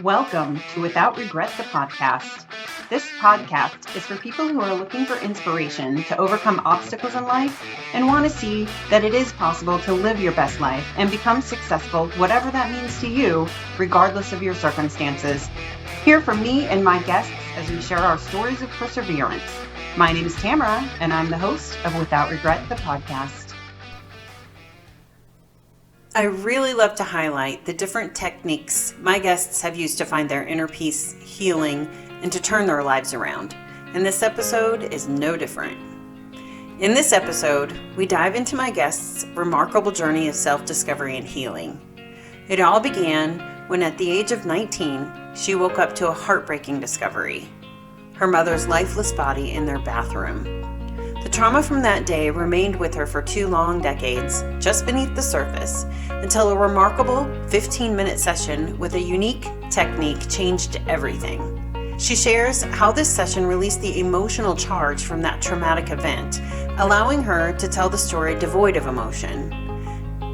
Welcome to Without Regret, the podcast. This podcast is for people who are looking for inspiration to overcome obstacles in life and want to see that it is possible to live your best life and become successful, whatever that means to you, regardless of your circumstances. Hear from me and my guests as we share our stories of perseverance. My name is Tamara, and I'm the host of Without Regret, the podcast. I really love to highlight the different techniques my guests have used to find their inner peace, healing, and to turn their lives around. And this episode is no different. In this episode, we dive into my guest's remarkable journey of self-discovery and healing. It all began when at the age of 19, she woke up to a heartbreaking discovery: her mother's lifeless body in their bathroom. The trauma from that day remained with her for 2 long decades, just beneath the surface, until a remarkable 15-minute session with a unique technique changed everything. She shares how this session released the emotional charge from that traumatic event, allowing her to tell the story devoid of emotion.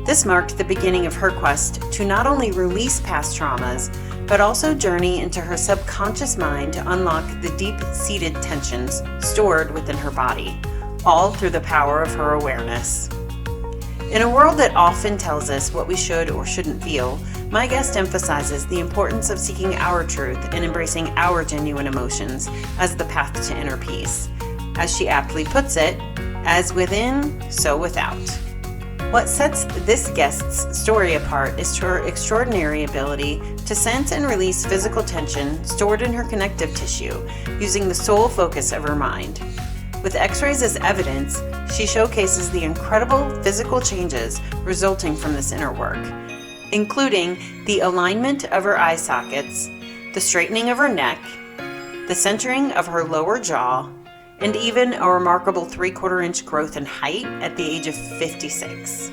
This marked the beginning of her quest to not only release past traumas, but also journey into her subconscious mind to unlock the deep-seated tensions stored within her body, all through the power of her awareness. In a world that often tells us what we should or shouldn't feel, my guest emphasizes the importance of seeking our truth and embracing our genuine emotions as the path to inner peace. As she aptly puts it, as within, so without. What sets this guest's story apart is her extraordinary ability to sense and release physical tension stored in her connective tissue using the sole focus of her mind. With x-rays as evidence, she showcases the incredible physical changes resulting from this inner work, including the alignment of her eye sockets, the straightening of her neck, the centering of her lower jaw, and even a remarkable 3/4 inch growth in height at the age of 56.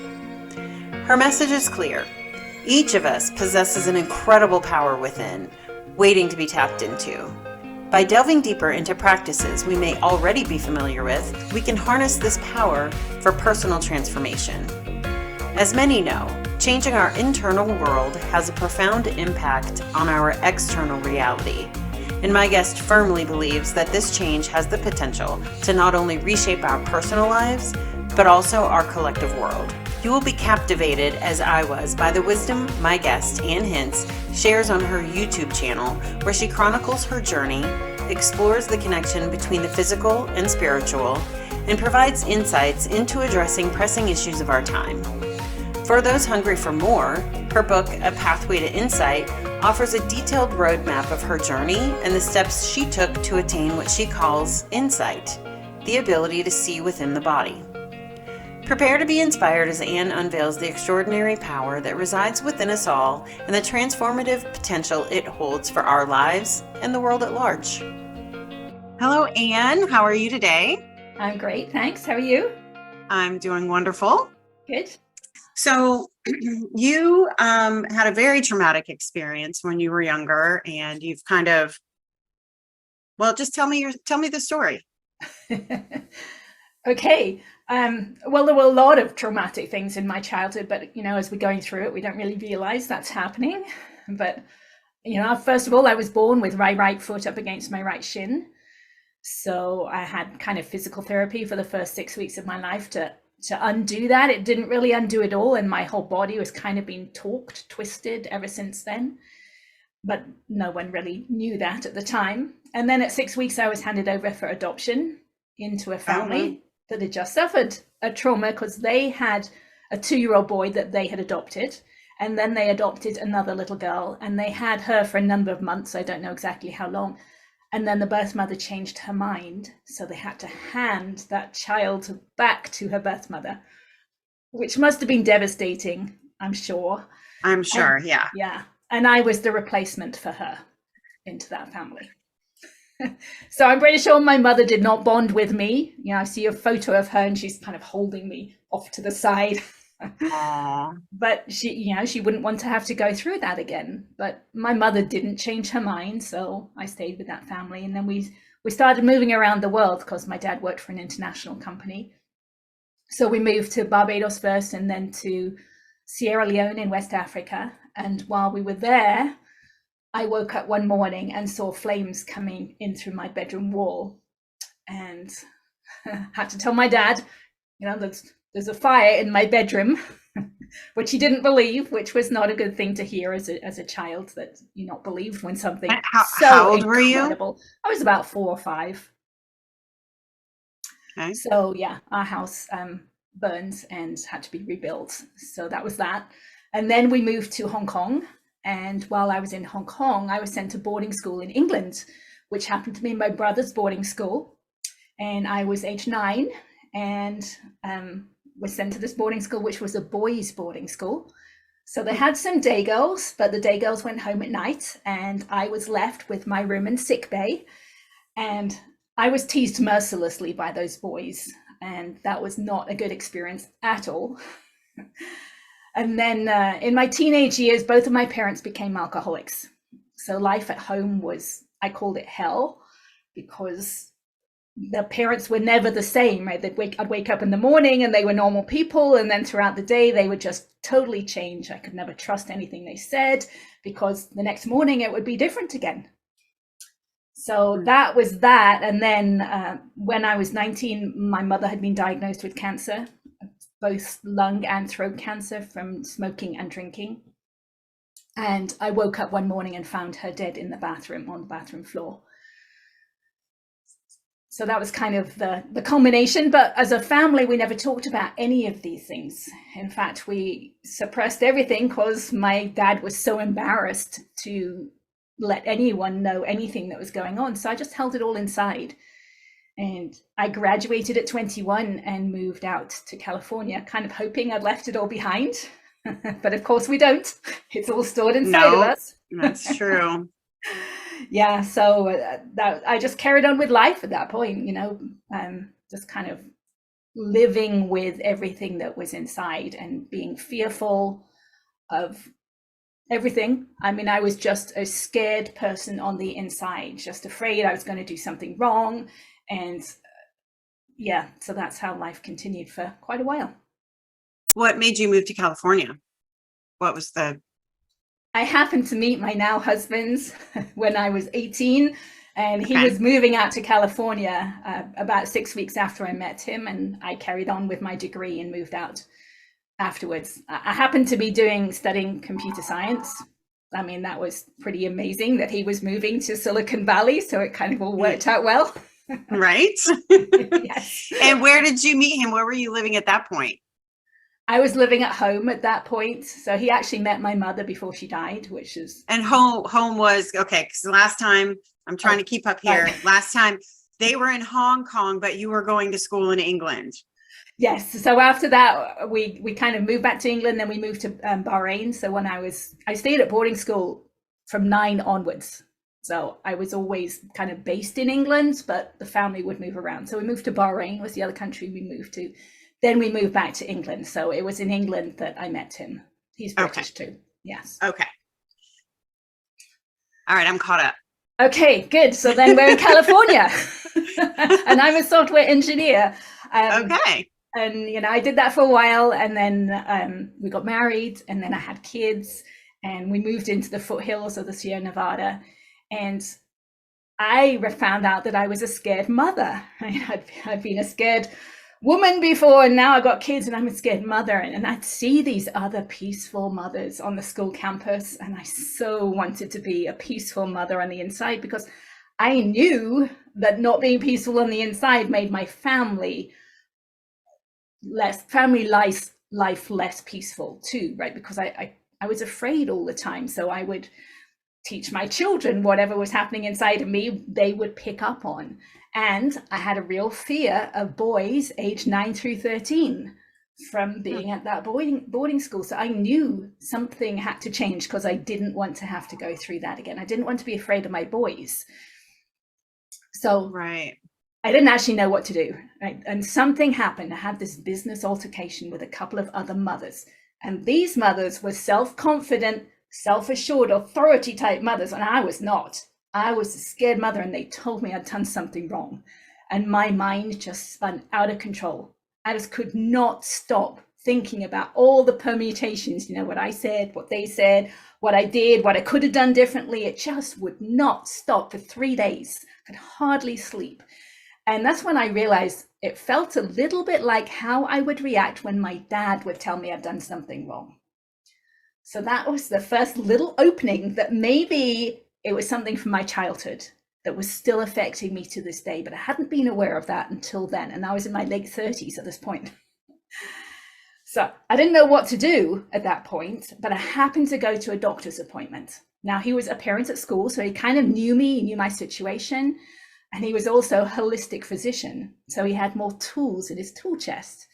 Her message is clear. Each of us possesses an incredible power within, waiting to be tapped into. By delving deeper into practices we may already be familiar with, we can harness this power for personal transformation. As many know, changing our internal world has a profound impact on our external reality. And my guest firmly believes that this change has the potential to not only reshape our personal lives, but also our collective world. You will be captivated, as I was, by the wisdom my guest, Hince, shares on her YouTube channel, where she chronicles her journey, explores the connection between the physical and spiritual, and provides insights into addressing pressing issues of our time. For those hungry for more, her book, A Pathway to Insight, offers a detailed roadmap of her journey and the steps she took to attain what she calls insight, the ability to see within the body. Prepare to be inspired as Anne unveils the extraordinary power that resides within us all and the transformative potential it holds for our lives and the world at large. Hello, Anne. How are you today? I'm great, thanks. How are you? I'm doing wonderful. Good. So you had a very traumatic experience when you were younger, and you've kind of, just tell me the story. Okay. Well, there were a lot of traumatic things in my childhood, but as we're going through it, we don't really realize that's happening. But first of all, I was born with my right foot up against my right shin, so I had kind of physical therapy for the first 6 weeks of my life to undo that. It didn't really undo it all, and my whole body was kind of being twisted ever since then. But no one really knew that at the time. And then at 6 weeks, I was handed over for adoption into a family that had just suffered a trauma, because they had a 2-year-old boy that they had adopted, and then they adopted another little girl, and they had her for a number of months. I don't know exactly how long. And then the birth mother changed her mind, so they had to hand that child back to her birth mother, which must have been devastating, I'm sure. Yeah. Yeah. And I was the replacement for her into that family. So I'm pretty sure my mother did not bond with me. I see a photo of her and she's kind of holding me off to the side. But she wouldn't want to have to go through that again. But my mother didn't change her mind, so I stayed with that family. And then we started moving around the world, because my dad worked for an international company. So we moved to Barbados first, and then to Sierra Leone in West Africa. And while we were there, I woke up one morning and saw flames coming in through my bedroom wall, and had to tell my dad, there's a fire in my bedroom, which he didn't believe, which was not a good thing to hear as a child, that you not believe when something How old were you? incredible. I was about 4 or 5. Okay. So yeah, our house burned and had to be rebuilt. So that was that. And then we moved to Hong Kong. And while I was in Hong Kong, I was sent to boarding school in England, which happened to be my brother's boarding school. And I was age 9 and was sent to this boarding school, which was a boys' boarding school. So they had some day girls, but the day girls went home at night, and I was left with my room and sick bay. And I was teased mercilessly by those boys, and that was not a good experience at all. And then in my teenage years, both of my parents became alcoholics. So life at home was, I called it hell, because the parents were never the same, right? I'd wake up in the morning and they were normal people, and then throughout the day they would just totally change. I could never trust anything they said, because the next morning it would be different again. So that was that. And then when I was 19, my mother had been diagnosed with cancer, both lung and throat cancer, from smoking and drinking. And I woke up one morning and found her dead in the bathroom, on the bathroom floor. So that was kind of the culmination. But as a family, we never talked about any of these things. In fact, we suppressed everything because my dad was so embarrassed to let anyone know anything that was going on. So I just held it all inside. And I graduated at 21 and moved out to California, kind of hoping I'd left it all behind. But of course we don't. It's all stored inside of us. That's true. Yeah, so that I just carried on with life at that point, just kind of living with everything that was inside and being fearful of everything. I mean, I was just a scared person on the inside, just afraid I was going to do something wrong. And yeah, so that's how life continued for quite a while. What made you move to California? What was I happened to meet my now husband when I was 18, and he was moving out to California about 6 weeks after I met him, and I carried on with my degree and moved out afterwards. I happened to be studying computer science. I mean, that was pretty amazing that he was moving to Silicon Valley, so it kind of all worked out well. Right? Yes. And where did you meet him? Where were you living at that point? I was living at home at that point. So he actually met my mother before she died, which is... And home was, okay, because last time, I'm trying to keep up here. Right. Last time they were in Hong Kong, but you were going to school in England. Yes. So after that, we kind of moved back to England. Then we moved to Bahrain. So when I stayed at boarding school from 9 onwards. So I was always kind of based in England, but the family would move around. So we moved to Bahrain, was the other country we moved to. Then we moved back to England. So it was in England that I met him. He's British too. Yes. Okay. All right. I'm caught up. Okay, good. So then we're in California and I'm a software engineer. Okay. And, I did that for a while, and then we got married, and then I had kids, and we moved into the foothills of the Sierra Nevada. And I found out that I was a scared mother. I'd been a scared woman before, and now I got kids and I'm a scared mother. And I'd see these other peaceful mothers on the school campus, and I so wanted to be a peaceful mother on the inside, because I knew that not being peaceful on the inside made my family life less peaceful too, right? Because I was afraid all the time. So I would teach my children whatever was happening inside of me, they would pick up on. And I had a real fear of boys aged 9 through 13 from being at that boarding school. So I knew something had to change, because I didn't want to have to go through that again. I didn't want to be afraid of my boys. So right. I didn't actually know what to do. Right? And something happened. I had this business altercation with a couple of other mothers. And these mothers were self-confident, self-assured, authority type mothers. And I was not. I was a scared mother, and they told me I'd done something wrong. And my mind just spun out of control. I just could not stop thinking about all the permutations, what I said, what they said, what I did, what I could have done differently. It just would not stop for 3 days. I could hardly sleep. And that's when I realized it felt a little bit like how I would react when my dad would tell me I've done something wrong. So that was the first little opening that maybe it was something from my childhood that was still affecting me to this day, but I hadn't been aware of that until then. And I was in my late 30s at this point. So I didn't know what to do at that point, but I happened to go to a doctor's appointment. Now, he was a parent at school, so he kind of knew me, he knew my situation, and he was also a holistic physician. So he had more tools in his tool chest.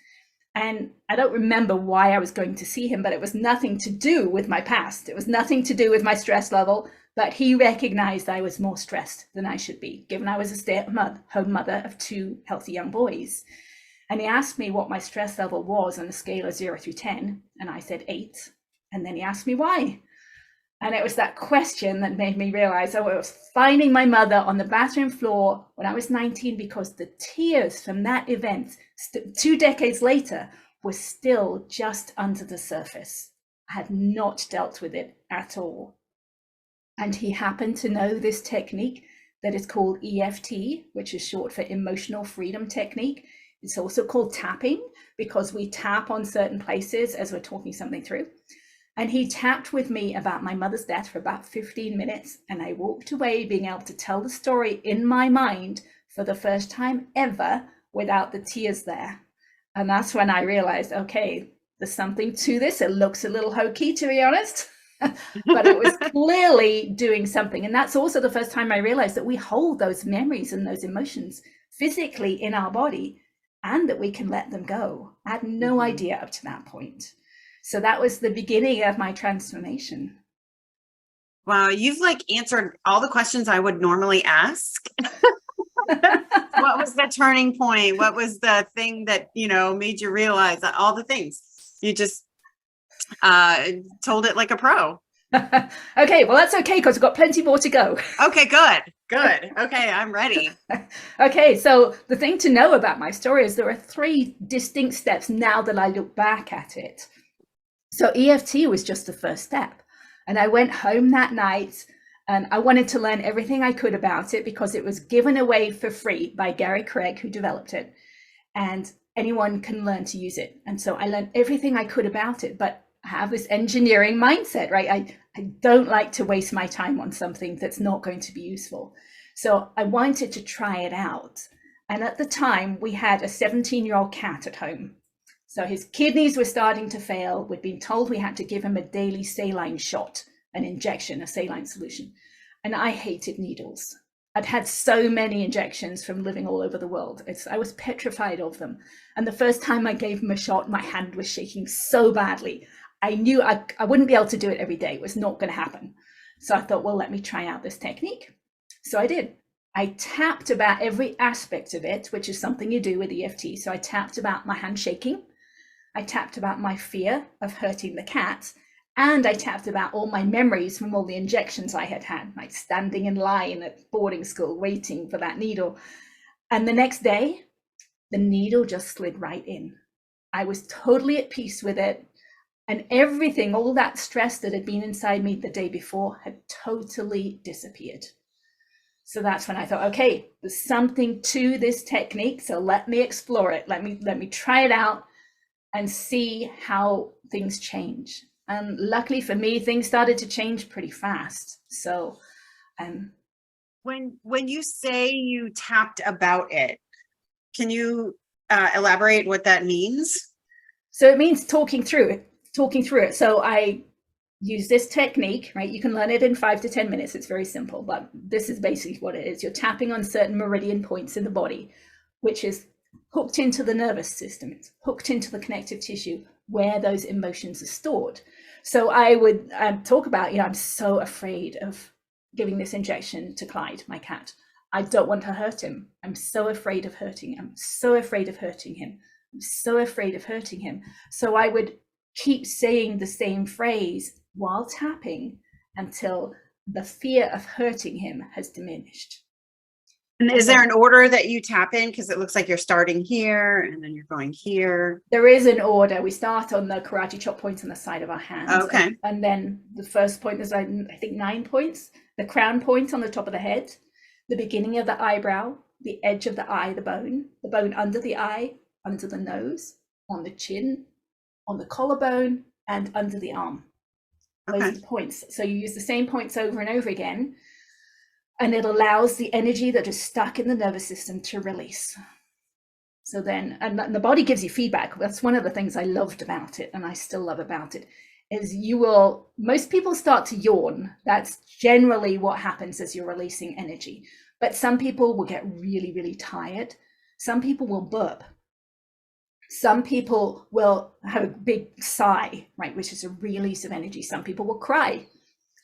And I don't remember why I was going to see him, but it was nothing to do with my past. It was nothing to do with my stress level, but he recognized I was more stressed than I should be, given I was a stay-at-home mother of 2 healthy young boys. And he asked me what my stress level was on a scale of 0 through 10, and I said 8. And then he asked me why. And it was that question that made me realize I was finding my mother on the bathroom floor when I was 19, because the tears from that event 2 decades later were still just under the surface. I had not dealt with it at all. And he happened to know this technique that is called EFT, which is short for Emotional Freedom Technique. It's also called tapping, because we tap on certain places as we're talking something through. And he tapped with me about my mother's death for about 15 minutes. And I walked away being able to tell the story in my mind for the first time ever without the tears there. And that's when I realized, okay, there's something to this. It looks a little hokey, to be honest, but it was clearly doing something. And that's also the first time I realized that we hold those memories and those emotions physically in our body, and that we can let them go. I had no idea up to that point. So that was the beginning of my transformation. Wow, you've answered all the questions I would normally ask. What was the turning point? What was the thing that, made you realize that all the things? You just told it like a pro. Okay, well, that's okay, because we've got plenty more to go. Okay, good. Okay, I'm ready. Okay, so the thing to know about my story is there are 3 distinct steps now that I look back at it. So EFT was just the first step. And I went home that night and I wanted to learn everything I could about it, because it was given away for free by Gary Craig, who developed it. And anyone can learn to use it. And so I learned everything I could about it, but I have this engineering mindset, right? I don't like to waste my time on something that's not going to be useful. So I wanted to try it out. And at the time, we had a 17-year-old cat at home. So his kidneys were starting to fail. We'd been told we had to give him a daily saline shot, an injection, a saline solution. And I hated needles. I'd had so many injections from living all over the world. I was petrified of them. And the first time I gave him a shot, my hand was shaking so badly. I knew I wouldn't be able to do it every day. It was not going to happen. So I thought, well, let me try out this technique. So I did. I tapped about every aspect of it, which is something you do with EFT. So I tapped about my hand shaking. I tapped about my fear of hurting the cat. And I tapped about all my memories from all the injections I had had, like standing in line at boarding school, waiting for that needle. And the next day, the needle just slid right in. I was totally at peace with it. And everything, all that stress that had been inside me the day before had totally disappeared. So that's when I thought, okay, there's something to this technique. So let me explore it. Let me try it out and see how things change. And luckily for me, things started to change pretty fast. So when you say you tapped about it, can you elaborate what that means? So it means talking through it. So I use this technique, right? You can learn it in 5 to 10 minutes. It's very simple, but this is basically what it is. You're tapping on certain meridian points in the body, which is hooked into the nervous system. It's hooked into the connective tissue where those emotions are stored. So I would talk about, I'm so afraid of giving this injection to Clyde, my cat. I don't want to hurt him. I'm so afraid of hurting him. I'm so afraid of hurting him. I'm so afraid of hurting him. So I would keep saying the same phrase while tapping until the fear of hurting him has diminished. And is there an order that you tap in? Because it looks like you're starting here and then you're going here. There is an order. We start on the karate chop points on the side of our hand. Okay. And then the first point, there's I think 9 points. The crown point on the top of the head, the beginning of the eyebrow, the edge of the eye, the bone under the eye, under the nose, on the chin, on the collarbone, and under the arm. Those are the points. So you use the same points over and over again, and it allows the energy that is stuck in the nervous system to release. So then, and the body gives you feedback. That's one of the things I loved about it, and I still love about it, is most people start to yawn. That's generally what happens as you're releasing energy. But some people will get really, really tired. Some people will burp. Some people will have a big sigh, right, which is a release of energy. Some people will cry.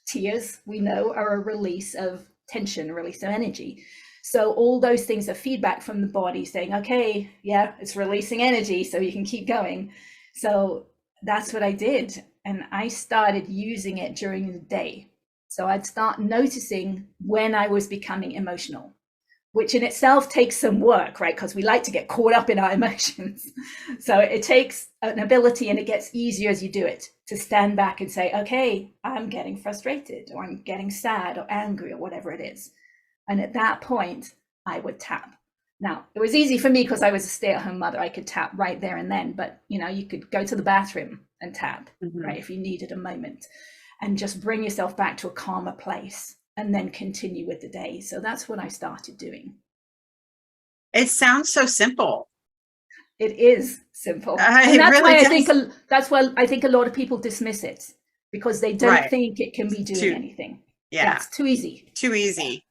Tears, we know, are a release of tension, a release of energy. So all those things are feedback from the body saying, okay, yeah, it's releasing energy, so you can keep going. So that's what I did. And I started using it during the day. So I'd start noticing when I was becoming emotional, which in itself takes some work, right? Because we like to get caught up in our emotions. So it takes an ability, and it gets easier as you do it, to stand back and say, okay, I'm getting frustrated, or I'm getting sad or angry, or whatever it is. And at that point, I would tap. Now, it was easy for me because I was a stay-at-home mother. I could tap right there and then, but you could go to the bathroom and tap, right, if you needed a moment, and just bring yourself back to a calmer place and then continue with the day. So that's what I started doing. It sounds so simple. It is simple. And that's really why that's why I think a lot of people dismiss it, because they don't think it can be doing anything. Yeah, it's too easy. Too easy.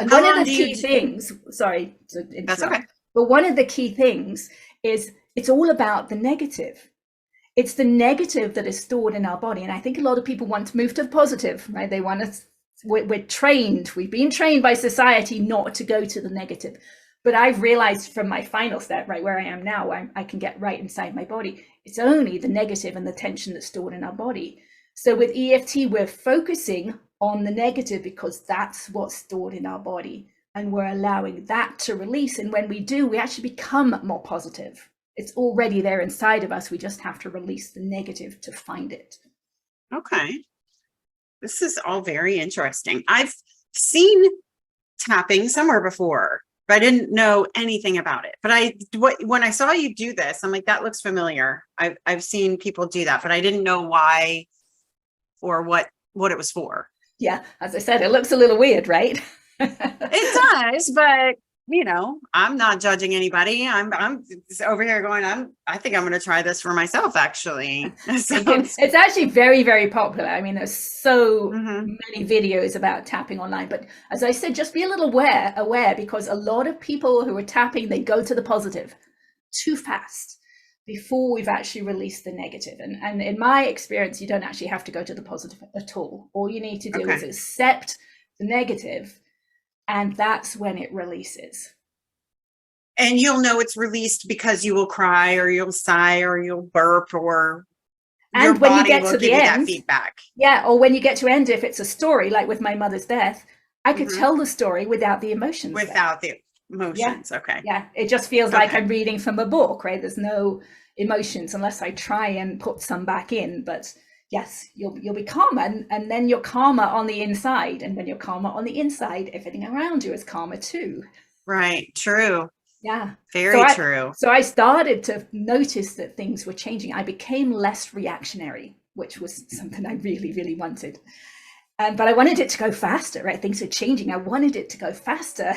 And one of the key things, sorry to interrupt, that's okay. But one of the key things is it's all about the negative. It's the negative that is stored in our body. And I think a lot of people want to move to the positive, right? They want to, we've been trained by society not to go to the negative. But I've realized from my final step, right, where I am now, I can get right inside my body. It's only the negative and the tension that's stored in our body. So with EFT, we're focusing on the negative because that's what's stored in our body, and we're allowing that to release. And when we do, we actually become more positive. It's already there inside of us. We just have to release the negative to find it. Okay. This is all very interesting. I've seen tapping somewhere before, but I didn't know anything about it. But when I saw you do this, I'm like, that looks familiar. I've seen people do that, but I didn't know why or what it was for. Yeah, as I said, it looks a little weird, right? It does, but I'm not judging anybody. I'm over here going, I think I'm going to try this for myself, actually. It's actually very, very popular. I mean, there's so many videos about tapping online, but as I said, just be a little aware, because a lot of people who are tapping, they go to the positive too fast before we've actually released the negative. And in my experience, you don't actually have to go to the positive at all. All you need to do is accept the negative, and that's when it releases. And you'll know it's released because you will cry, or you'll sigh, or you'll burp, or and when you get to the end, that feedback. Yeah, or when you get to end, if it's a story like with my mother's death, I could tell the story without the emotions. The emotions, yeah. Okay. Yeah, it just feels like I'm reading from a book, right? There's no emotions unless I try and put some back in. But yes, you'll be calmer, and then you're calmer on the inside. And when you're calmer on the inside, everything around you is calmer too. Right. True. Yeah. Very true. So I started to notice that things were changing. I became less reactionary, which was something I really, really wanted. But I wanted it to go faster, right? Things were changing. I wanted it to go faster.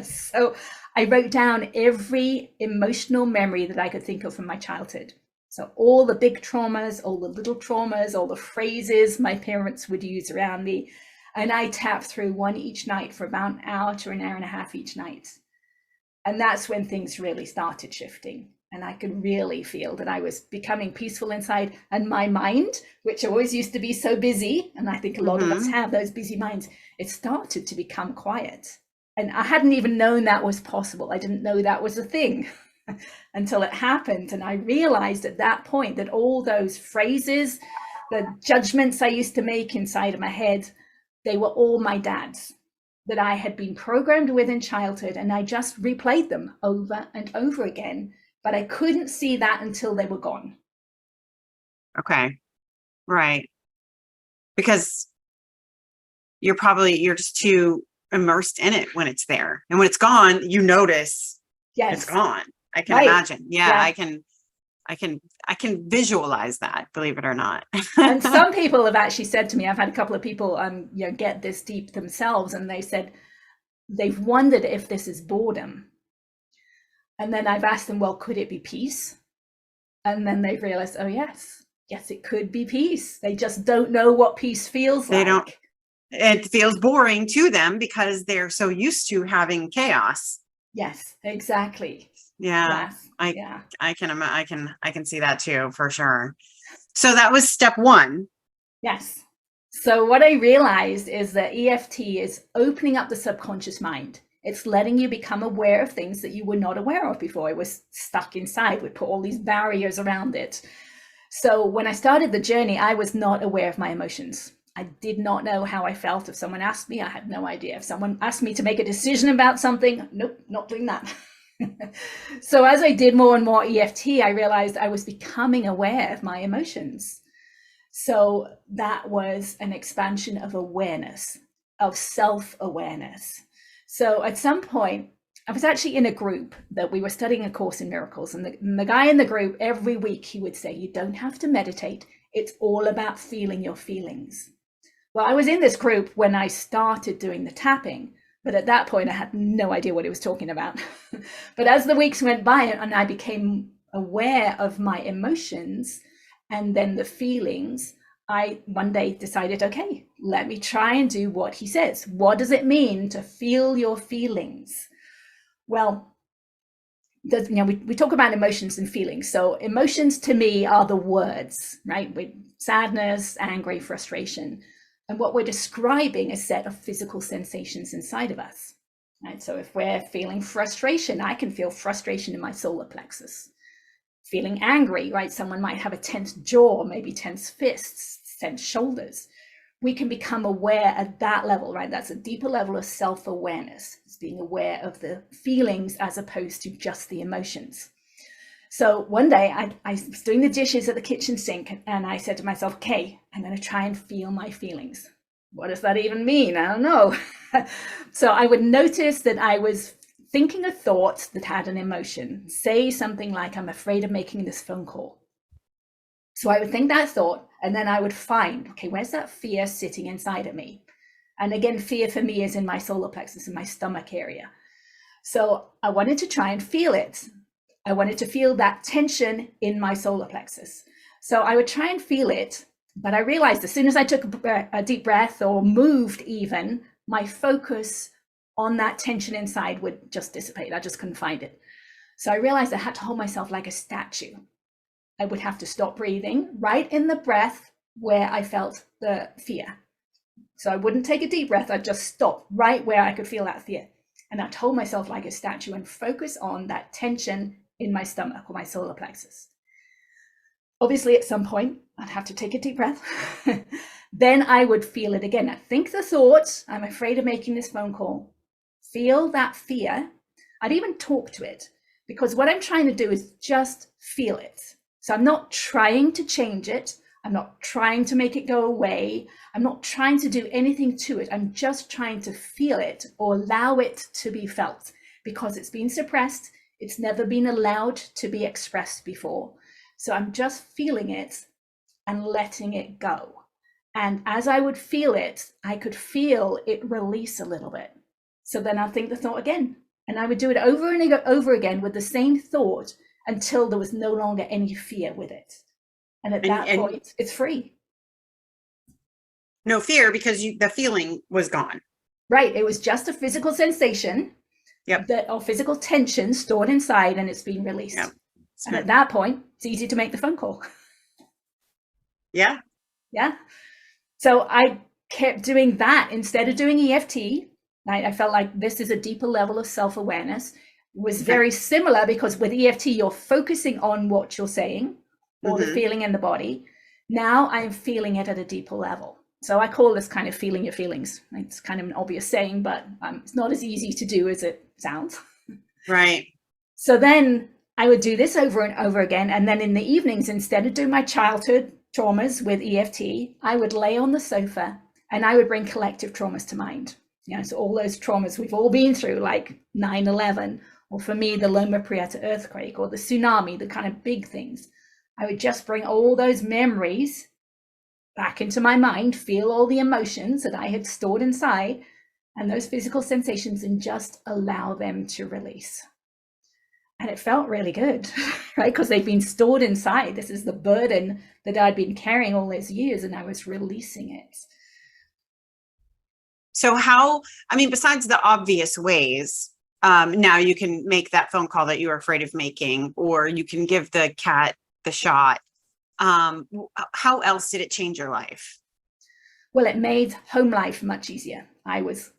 So I wrote down every emotional memory that I could think of from my childhood. So all the big traumas, all the little traumas, all the phrases my parents would use around me. And I tapped through one each night for about an hour to an hour and a half each night. And that's when things really started shifting. And I could really feel that I was becoming peaceful inside. And my mind, which always used to be so busy, and I think a lot of us have those busy minds, it started to become quiet. And I hadn't even known that was possible. I didn't know that was a thing until it happened. And I realized at that point that all those phrases, the judgments I used to make inside of my head, they were all my dad's. that I had been programmed with in childhood, and I just replayed them over and over again. But I couldn't see that until they were gone. Okay. Right. Because you're just too immersed in it when it's there. And when it's gone, you notice it's gone. I can imagine. Yeah. I can visualize that, believe it or not. And some people have actually said to me, I've had a couple of people get this deep themselves, and they said they've wondered if this is boredom. And then I've asked them, well, could it be peace? And then they've realized, oh yes, it could be peace. They just don't know what peace feels like. It feels boring to them because they're so used to having chaos. Yes, exactly. Yeah. Yes. I can see that too, for sure. So that was step one. Yes. So what I realized is that EFT is opening up the subconscious mind. It's letting you become aware of things that you were not aware of before. It was stuck inside. We put all these barriers around it. So when I started the journey, I was not aware of my emotions. I did not know how I felt. If someone asked me, I had no idea. If someone asked me to make a decision about something, nope, not doing that. So as I did more and more EFT, I realized I was becoming aware of my emotions. So that was an expansion of awareness, of self-awareness. So at some point, I was actually in a group that we were studying A Course in Miracles. And the guy in the group, every week, he would say, you don't have to meditate. It's all about feeling your feelings. Well, I was in this group when I started doing the tapping. But at that point, I had no idea what he was talking about. But as the weeks went by and I became aware of my emotions and then the feelings, I one day decided, okay, let me try and do what he says. What does it mean to feel your feelings? Well, we talk about emotions and feelings. So emotions to me are the words, right? With sadness, anger, frustration. And what we're describing is a set of physical sensations inside of us, right? So if we're feeling frustration, I can feel frustration in my solar plexus. Feeling angry, right? Someone might have a tense jaw, maybe tense fists, tense shoulders. We can become aware at that level, right? That's a deeper level of self-awareness. It's being aware of the feelings as opposed to just the emotions. So one day I was doing the dishes at the kitchen sink and I said to myself, okay, I'm going to try and feel my feelings. What does that even mean? I don't know. So I would notice that I was thinking a thought that had an emotion. Say something like, I'm afraid of making this phone call. So I would think that thought, and then I would find, okay, where's that fear sitting inside of me? And again, fear for me is in my solar plexus, in my stomach area. So I wanted to try and feel it. I wanted to feel that tension in my solar plexus. So I would try and feel it, but I realized as soon as I took a deep breath or moved even, my focus on that tension inside would just dissipate. I just couldn't find it. So I realized I had to hold myself like a statue. I would have to stop breathing right in the breath where I felt the fear. So I wouldn't take a deep breath. I'd just stop right where I could feel that fear. And I'd hold myself like a statue and focus on that tension in my stomach or my solar plexus. Obviously, at some point, I'd have to take a deep breath. Then I would feel it again. I'd think the thought, I'm afraid of making this phone call. Feel that fear. I'd even talk to it because what I'm trying to do is just feel it. So I'm not trying to change it. I'm not trying to make it go away. I'm not trying to do anything to it. I'm just trying to feel it or allow it to be felt because it's been suppressed. It's never been allowed to be expressed before. So I'm just feeling it and letting it go. And as I would feel it, I could feel it release a little bit. So then I'd think the thought again. And I would do it over and over again with the same thought until there was no longer any fear with it. And at that point, it's free. No fear because the feeling was gone. Right. It was just a physical sensation. Yep. Or physical tension stored inside and it's been released. Yep. And at that point, it's easy to make the phone call. Yeah. Yeah. So I kept doing that instead of doing EFT. I felt like this is a deeper level of self-awareness. It was very similar because with EFT, you're focusing on what you're saying or the feeling in the body. Now I'm feeling it at a deeper level. So I call this kind of feeling your feelings. It's kind of an obvious saying, but it's not as easy to do as it sounds. Right. So then I would do this over and over again. And then in the evenings, instead of doing my childhood traumas with EFT, I would lay on the sofa and I would bring collective traumas to mind. So all those traumas we've all been through, like 9/11, or for me, the Loma Prieta earthquake, or the tsunami, the kind of big things. I would just bring all those memories back into my mind, feel all the emotions that I had stored inside and those physical sensations, and just allow them to release. And it felt really good, right? Because they've been stored inside. This is the burden that I'd been carrying all those years, and I was releasing it. So besides the obvious ways, now you can make that phone call that you were afraid of making, or you can give the cat the shot. How else did it change your life? Well, it made home life much easier. I was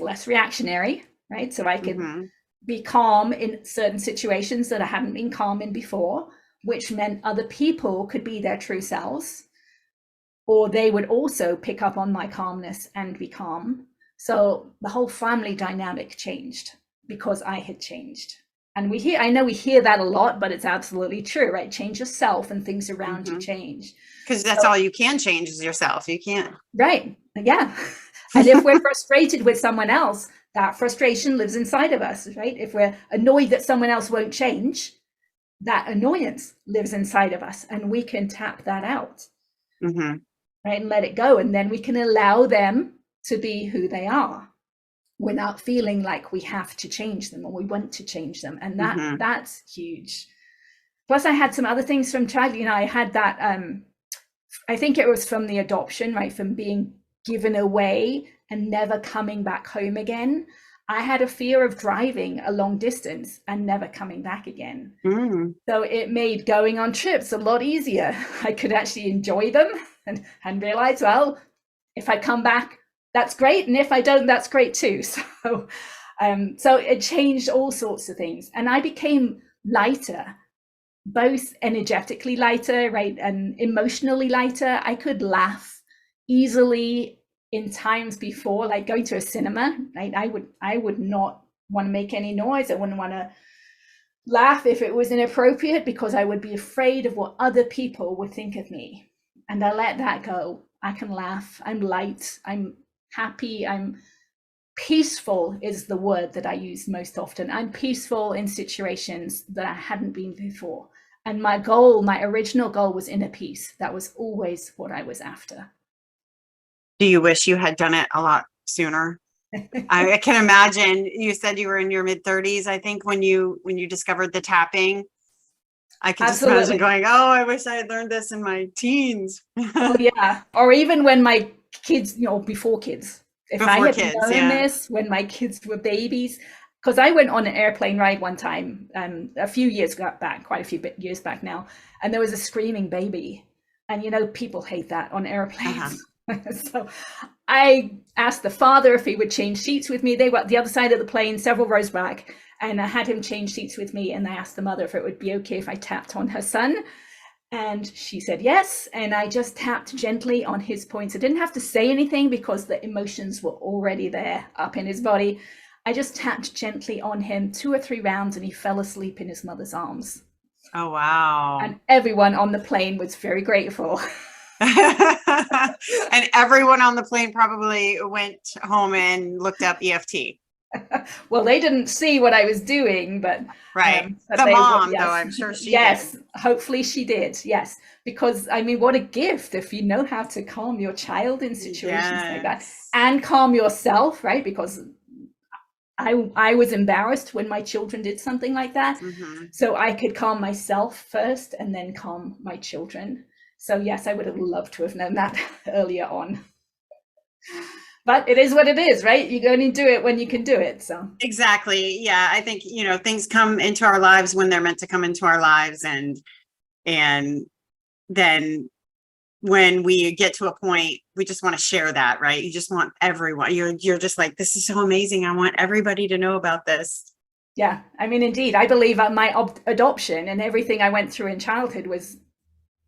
less reactionary, right? So I could be calm in certain situations that I hadn't been calm in before, which meant other people could be their true selves, or they would also pick up on my calmness and be calm. So the whole family dynamic changed because I had changed. And I know we hear that a lot, but it's absolutely true, right? Change yourself and things around you change. Because that's all you can change is yourself. You can't. Right. Yeah. And if we're frustrated with someone else, that frustration lives inside of us, right? If we're annoyed that someone else won't change, that annoyance lives inside of us, and we can tap that out, right? And let it go. And then we can allow them to be who they are, without feeling like we have to change them or we want to change them. And that's huge. Plus I had some other things from childhood. I had that, I think it was from the adoption, right? From being given away and never coming back home again. I had a fear of driving a long distance and never coming back again. So it made going on trips a lot easier. I could actually enjoy them and realize, well, if I come back, that's great. And if I don't, that's great too. So it changed all sorts of things. And I became lighter, both energetically lighter, right? And emotionally lighter. I could laugh easily in times before, like going to a cinema, right? I would not want to make any noise. I wouldn't want to laugh if it was inappropriate, because I would be afraid of what other people would think of me. And I let that go. I can laugh. I'm light. I'm happy. I'm peaceful is the word that I use most often. I'm peaceful in situations that I hadn't been before. And my original goal was inner peace. That was always what I was after. Do you wish you had done it a lot sooner? I can imagine. You said you were in your mid-30s, I think, when you discovered the tapping. I can just imagine going, oh, I wish I had learned this in my teens. Oh, yeah. Or even when my kids, before kids. If I had known this when my kids were babies, because I went on an airplane ride one time, a few years back, quite a few years back now, and there was a screaming baby. And, people hate that on airplanes. So I asked the father if he would change seats with me. They were at the other side of the plane, several rows back, and I had him change seats with me. And I asked the mother if it would be okay if I tapped on her son. And she said yes. And I just tapped gently on his points. I didn't have to say anything because the emotions were already there up in his body. I just tapped gently on him 2 or 3 rounds, and he fell asleep in his mother's arms. Oh, wow. And everyone on the plane was very grateful. And everyone on the plane probably went home and looked up EFT. Well, they didn't see what I was doing, but right. The mom, though, I'm sure she did. Hopefully she did. Yes, because what a gift if you know how to calm your child in situations like that, and calm yourself, right? Because I was embarrassed when my children did something like that, so I could calm myself first and then calm my children. So yes, I would have loved to have known that earlier on. But it is what it is, right? You only do it when you can do it. So exactly. Yeah. I think, things come into our lives when they're meant to come into our lives. And then when we get to a point, we just want to share that, right? You just want everyone, you're just like, this is so amazing. I want everybody to know about this. Yeah. Indeed, I believe my adoption and everything I went through in childhood was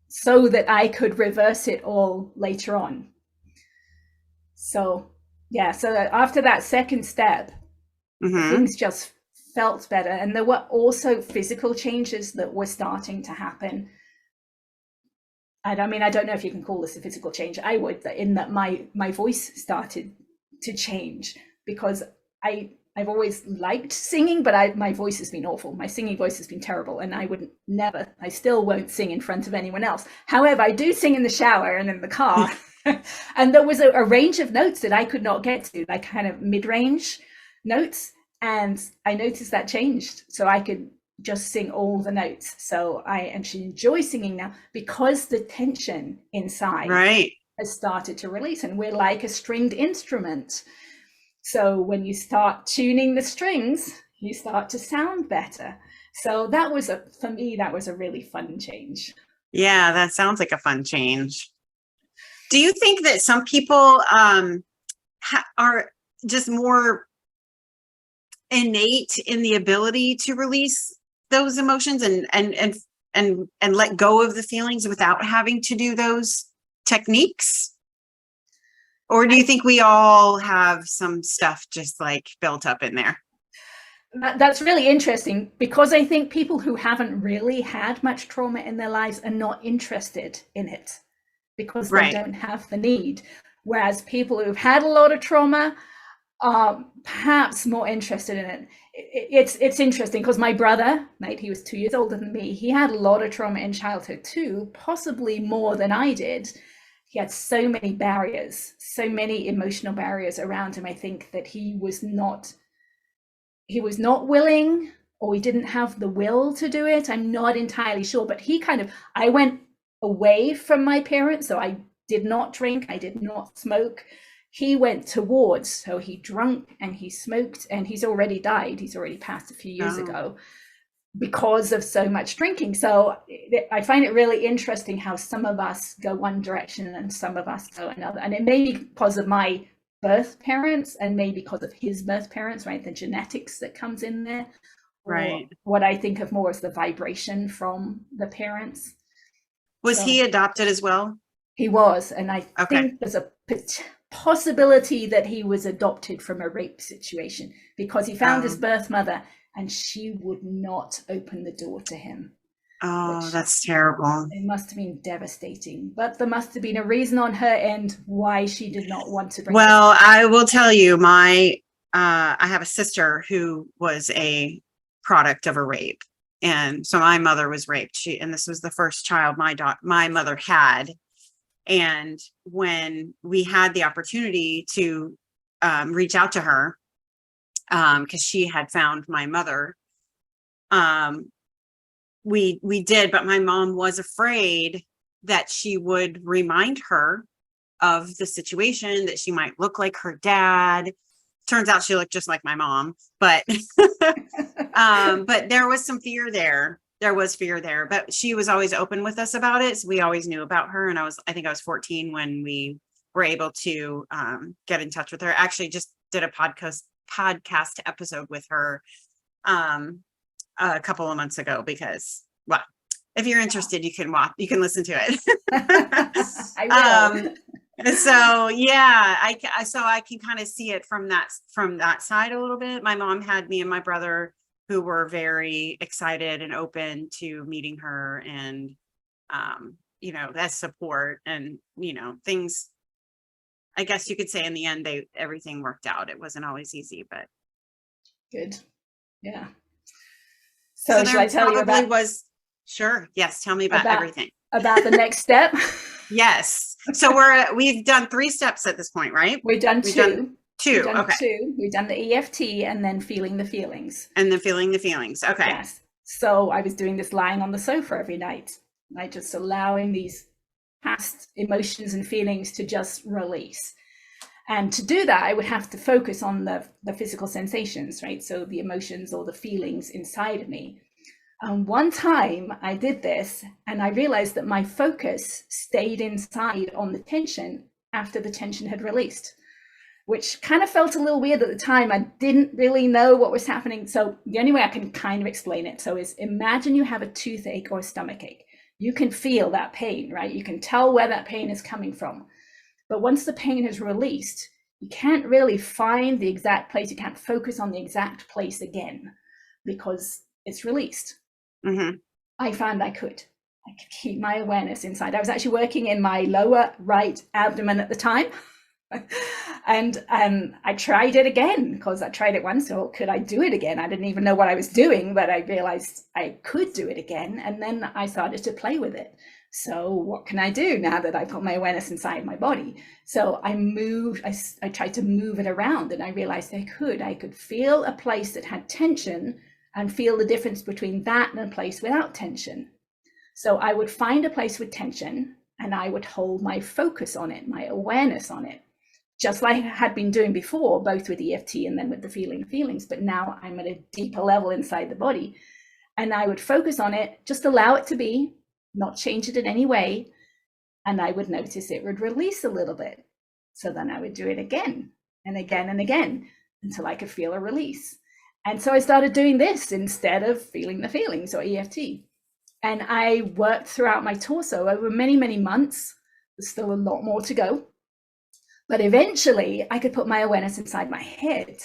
so that I could reverse it all later on. So yeah, so after that second step, things just felt better. And there were also physical changes that were starting to happen. And I mean, I don't know if you can call this a physical change. I would, in that my voice started to change, because I've always liked singing, but my voice has been awful. My singing voice has been terrible, and I still won't sing in front of anyone else. However, I do sing in the shower and in the car. And there was a range of notes that I could not get to, like kind of mid-range notes. And I noticed that changed. So I could just sing all the notes. So I actually enjoy singing now, because the tension inside has started to release, and we're like a stringed instrument. So when you start tuning the strings, you start to sound better. So that was for me, that was a really fun change. Yeah, that sounds like a fun change. Do you think that some people are just more innate in the ability to release those emotions and let go of the feelings without having to do those techniques? Or do you think we all have some stuff just like built up in there? That's really interesting, because I think people who haven't really had much trauma in their lives are not interested in it, because they don't have the need. Whereas people who've had a lot of trauma are perhaps more interested in it. It's interesting, because my brother, right, he was 2 years older than me. He had a lot of trauma in childhood too, possibly more than I did. He had so many barriers, so many emotional barriers around him. I think that he was not willing, or he didn't have the will to do it. I'm not entirely sure, but I went away from my parents. So I did not drink, I did not smoke. He went towards, so he drank and he smoked, and he's already died. He's already passed a few years ago, because of so much drinking. So I find it really interesting how some of us go one direction and some of us go another. And it may be because of my birth parents, and maybe because of his birth parents, right? The genetics that comes in there. Right. Or what I think of more as the vibration from the parents. Was he adopted as well? He was. And I think there's a possibility that he was adopted from a rape situation, because he found his birth mother and she would not open the door to him. Oh, that's terrible. It must have been devastating, but there must have been a reason on her end why she did not want to bring him. Well, I will tell you, I have a sister who was a product of a rape. And so my mother was raped. And this was the first child my mother had. And when we had the opportunity to reach out to her, because she had found my mother, we did, but my mom was afraid that she would remind her of the situation, that she might look like her dad. Turns out she looked just like my mom, but but there was some fear there. There was fear there, but she was always open with us about it. So we always knew about her. And I think I was 14 when we were able to get in touch with her. Actually just did a podcast episode with her a couple of months ago, because, well, if you're interested, you can listen to it. I will. So yeah, I can kind of see it from that side a little bit. My mom had me and my brother, who were very excited and open to meeting her, and as support, and things, I guess you could say in the end everything worked out. It wasn't always easy, but good. Yeah. So should I tell you about sure. Yes, tell me about everything. About the next step. Yes. So we've done 3 steps at this point, right? We've done two. We've done okay. 2. We've done the EFT and then feeling the feelings. And then feeling the feelings. Okay. Yes. So I was doing this lying on the sofa every night, like just allowing these past emotions and feelings to just release. And to do that, I would have to focus on the physical sensations, right? So the emotions or the feelings inside of me. And one time I did this, and I realized that my focus stayed inside on the tension after the tension had released, which kind of felt a little weird at the time. I didn't really know what was happening. So the only way I can kind of explain it is imagine you have a toothache or a stomachache. you can feel that pain, right? You can tell where that pain is coming from. But once the pain is released, you can't really find the exact place. You can't focus on the exact place again because it's released. Mm-hmm. I found I could keep my awareness inside. I was actually working in my lower right abdomen at the time. And I tried it again because I tried it once. So could I do it again? I didn't even know what I was doing, but I realized I could do it again. And then I started to play with it. So what can I do now that I've got my awareness inside my body? So I moved, I tried to move it around, and I realized I could feel a place that had tension and feel the difference between that and a place without tension. So I would find a place with tension and I would hold my focus on it, my awareness on it, just like I had been doing before, both with EFT and then with the feelings. But now I'm at a deeper level inside the body, and I would focus on it, just allow it to be, not change it in any way. And I would notice it would release a little bit. So then I would do it again and again and again until I could feel a release. And so I started doing this instead of feeling the feelings, or EFT. And I worked throughout my torso over many, many months. There's still a lot more to go. But eventually I could put my awareness inside my head.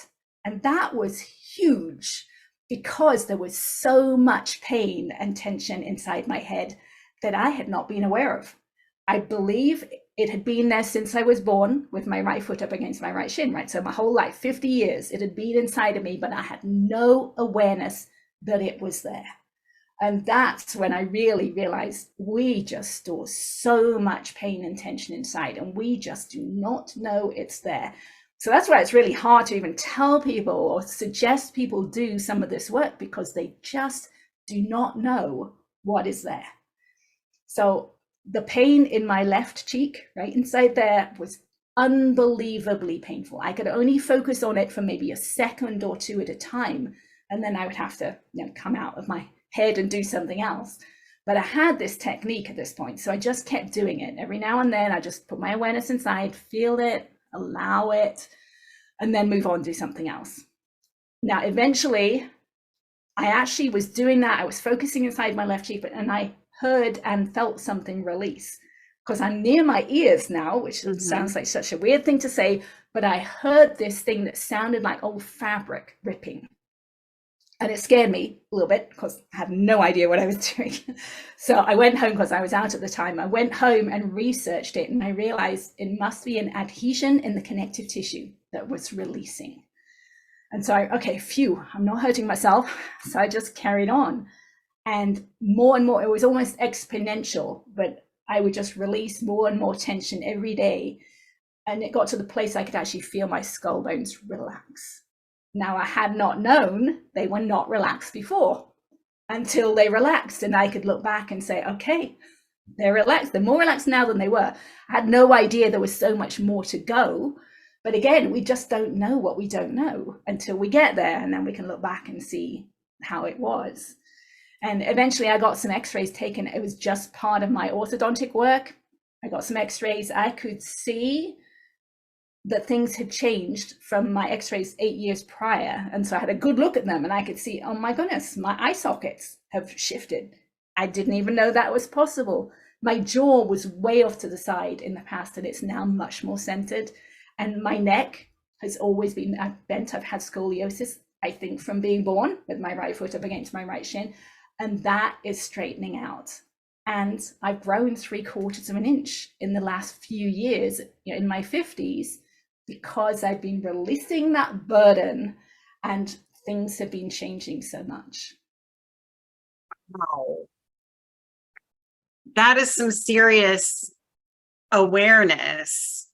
And that was huge because there was so much pain and tension inside my head that I had not been aware of. I believe it had been there since I was born, with my right foot up against my right shin, right? So my whole life, 50 years, it had been inside of me, but I had no awareness that it was there. And that's when I really realized we just store so much pain and tension inside, and we just do not know it's there. So that's why it's really hard to even tell people or suggest people do some of this work, because they just do not know what is there. So the pain in my left cheek, right inside there, was unbelievably painful. I could only focus on it for maybe a second or two at a time, and then I would have to, come out of my head and do something else. But I had this technique at this point, so I just kept doing it. Every now and then I just put my awareness inside, feel it, allow it, and then move on, do something else. Now eventually I actually was doing that. I was focusing inside my left cheek, and I heard and felt something release, because I'm near my ears now, which sounds like such a weird thing to say, but I heard this thing that sounded like old fabric ripping. And it scared me a little bit because I had no idea what I was doing. So I went home, because I was out at the time. I went home and researched it, and I realized it must be an adhesion in the connective tissue that was releasing. And so I'm not hurting myself. So I just carried on. And more, it was almost exponential, but I would just release more and more tension every day. And it got to the place I could actually feel my skull bones relax. Now, I had not known they were not relaxed before, until they relaxed, and I could look back and say, okay, they're relaxed. They're more relaxed now than they were. I had no idea there was so much more to go. But again, we just don't know what we don't know until we get there, and then we can look back and see how it was. And eventually I got some x-rays taken. It was just part of my orthodontic work. I got some x-rays. I could see that things had changed from my x-rays 8 years prior. And so I had a good look at them, and I could see, oh my goodness, my eye sockets have shifted. I didn't even know that was possible. My jaw was way off to the side in the past, and it's now much more centered. And my neck has always been bent. I've had scoliosis, I think, from being born, with my right foot up against my right shin. And that is straightening out. And I've grown 3/4 of an inch in the last few years, in my 50s, because I've been releasing that burden, and things have been changing so much. Wow. That is some serious awareness.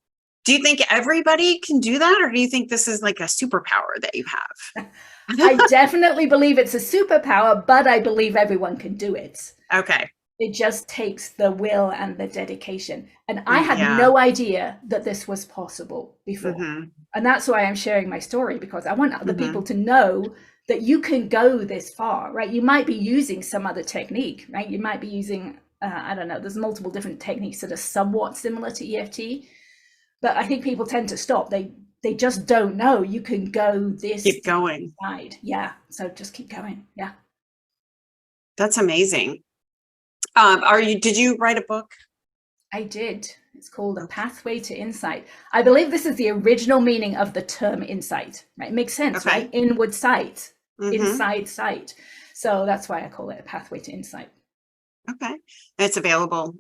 Do you think everybody can do that, or do you think this is like a superpower that you have? I definitely believe it's a superpower, but I believe everyone can do it. Okay. It just takes the will and the dedication. And I had no idea that this was possible before. And that's why I'm sharing my story, because I want other people to know that you can go this far, right? You might be using some other technique, right? You might be using, I don't know, there's multiple different techniques that are somewhat similar to EFT, but I think people tend to stop. They just don't know you can go this. Keep going. Side. Yeah. So just keep going. Yeah. That's amazing. Did you write a book? I did. It's called A Pathway to Insight. I believe this is the original meaning of the term insight, right? It makes sense, Okay. right? Inward sight, Mm-hmm. inside sight. So that's why I call it A Pathway to Insight. Okay. It's available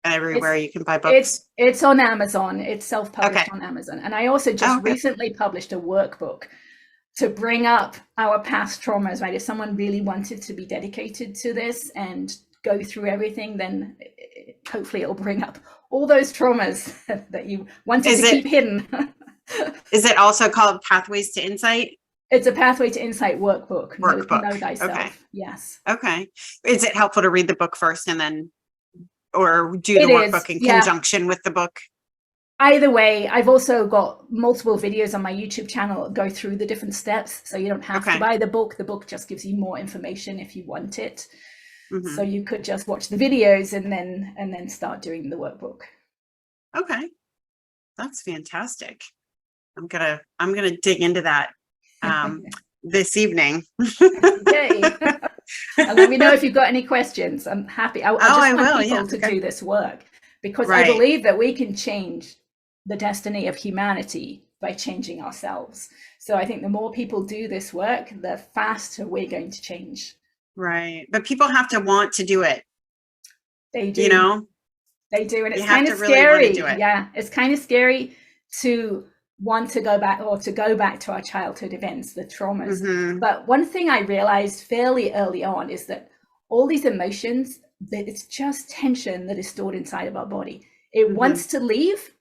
everywhere you can buy books. It's on Amazon. It's self-published Okay. on Amazon. And I also just recently published a workbook to bring up our past traumas, right? If someone really wanted to be dedicated to this and go through everything, then hopefully it'll bring up all those traumas that you wanted to keep hidden. Is it also called Pathways to Insight? It's a Pathway to Insight workbook. Know thyself. Okay. Yes. Okay. Is it helpful to read the book first and then, or do the workbook in conjunction with the book? Either way. I've also got multiple videos on my YouTube channel that go through the different steps. So you don't have to buy the book. The book just gives you more information if you want it. Mm-hmm. So you could just watch the videos and then start doing the workbook. Okay. That's fantastic. I'm gonna dig into that this evening. Okay. And let me know if you've got any questions. I'm happy. I just want people to do this work because I believe that we can change the destiny of humanity by changing ourselves. So I think the more people do this work, the faster we're going to change. Right. But people have to want to do it. They do. You know? They do. And it's kind of scary. Yeah. It's kind of scary to want to go back to our childhood events, the traumas. Mm-hmm. But one thing I realized fairly early on is that all these emotions, that it's just tension that is stored inside of our body. It wants to leave.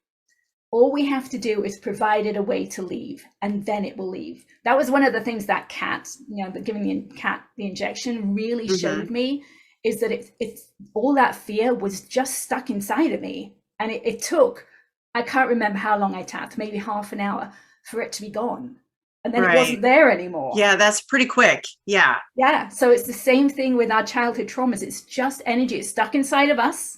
All we have to do is provide it a way to leave, and then it will leave. That was one of the things that cat, giving the cat the injection really showed me, is that it's all that fear was just stuck inside of me. And it took, I can't remember how long I tapped, maybe half an hour for it to be gone. And then it wasn't there anymore. Yeah, that's pretty quick. Yeah. Yeah. So it's the same thing with our childhood traumas. It's just energy. It's stuck inside of us.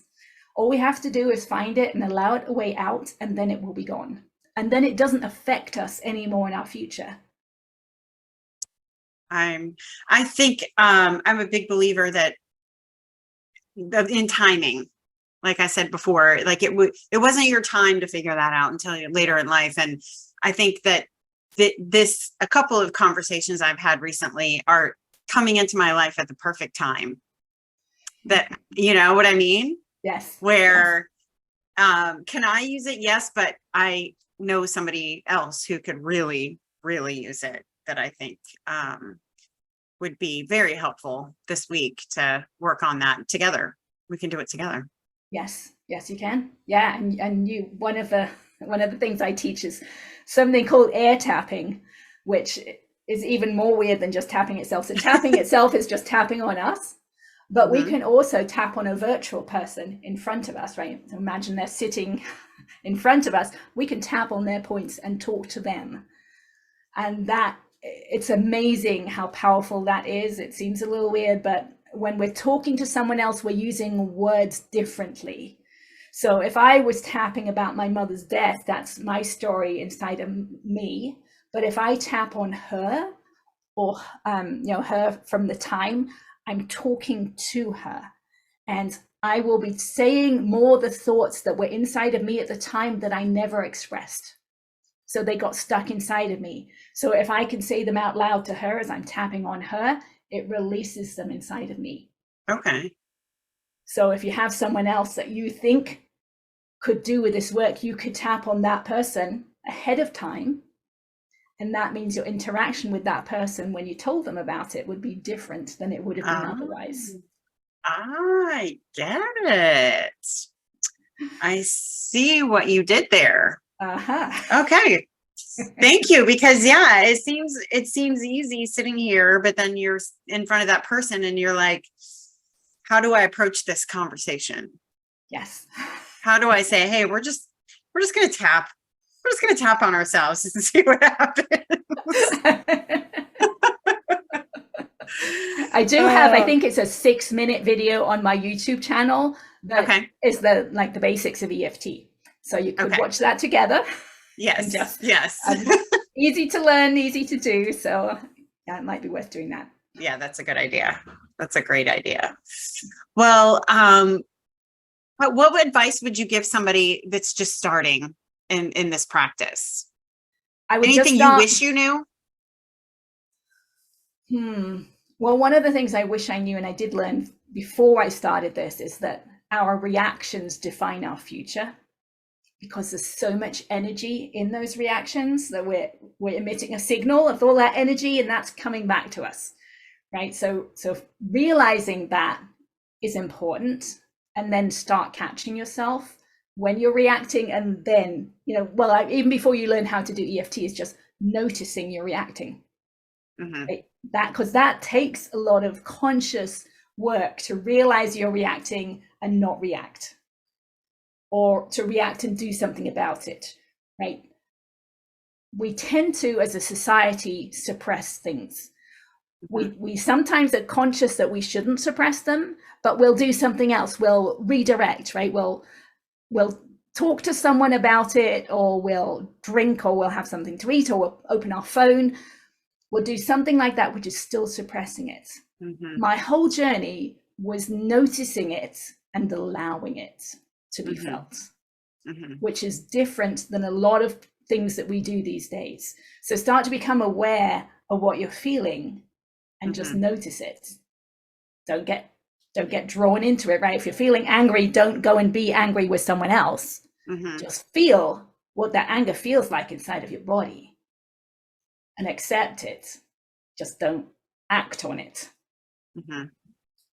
All we have to do is find it and allow it a way out, and then it will be gone. And then it doesn't affect us anymore in our future. I think I'm a big believer that in timing. Like I said before, like it wasn't your time to figure that out until later in life. And I think that a couple of conversations I've had recently are coming into my life at the perfect time. That, you know what I mean? Yes. Where, can I use it? Yes. But I know somebody else who could really, really use it that I think, would be very helpful this week to work on that together. We can do it together. Yes, you can. Yeah, and one of the things I teach is something called air tapping, which is even more weird than just tapping itself. So tapping itself is just tapping on us, but we can also tap on a virtual person in front of us, right? So imagine they're sitting in front of us. We can tap on their points and talk to them. And it's amazing how powerful that is. It seems a little weird, but when we're talking to someone else, we're using words differently. So if I was tapping about my mother's death, that's my story inside of me. But if I tap on her or, her from the time, I'm talking to her, and I will be saying more the thoughts that were inside of me at the time that I never expressed. So they got stuck inside of me. So if I can say them out loud to her as I'm tapping on her, it releases them inside of me. Okay. So if you have someone else that you think could do with this work, you could tap on that person ahead of time. And that means your interaction with that person when you told them about it would be different than it would have been otherwise. I get it. I see what you did there. Okay. Thank you. Because it seems easy sitting here, but then you're in front of that person and you're like, how do I approach this conversation? Yes. How do I say, hey, we're just going to tap. We're just going to tap on ourselves and see what happens. I do have, I think it's a 6-minute video on my YouTube channel that is the basics of EFT. So you could watch that together. Yes. Yes. Easy to learn, easy to do. So yeah, it might be worth doing that. Yeah, that's a good idea. That's a great idea. Well, what advice would you give somebody that's just starting in this practice? I would Anything just you start. wish you knew? Well, one of the things I wish I knew, and I did learn before I started this, is that our reactions define our future, because there's so much energy in those reactions that we're emitting a signal of all that energy, and that's coming back to us, right? So realizing that is important, and then start catching yourself when you're reacting, and then, even before you learn how to do EFT, is just noticing you're reacting. Right? Because that takes a lot of conscious work to realize you're reacting and not react, or to react and do something about it, right? We tend to, as a society, suppress things. We sometimes are conscious that we shouldn't suppress them, but we'll do something else. We'll redirect, right? We'll talk to someone about it, or we'll drink, or we'll have something to eat, or we'll open our phone. We'll do something like that, which is still suppressing it. My whole journey was noticing it and allowing it to be felt, which is different than a lot of things that we do these days. So start to become aware of what you're feeling and just notice it. Don't get drawn into it, right? If you're feeling angry, don't go and be angry with someone else. Just feel what that anger feels like inside of your body and accept it. Just don't act on it.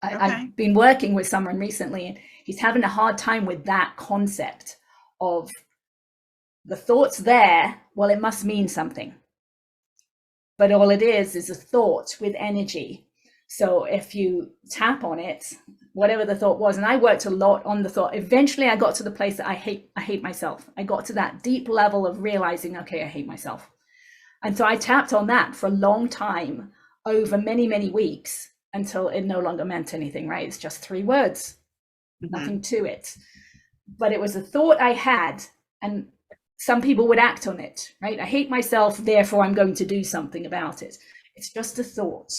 I've been working with someone recently, and he's having a hard time with that concept of the thoughts there. Well, it must mean something, but all it is a thought with energy. So if you tap on it, whatever the thought was, and I worked a lot on the thought, eventually I got to the place that I hate myself. I got to that deep level of realizing, okay, I hate myself. And so I tapped on that for a long time, over many, many weeks, until it no longer meant anything, right? It's just 3 words, nothing to it. But it was a thought I had, and some people would act on it, right? I hate myself, therefore I'm going to do something about it. It's just a thought.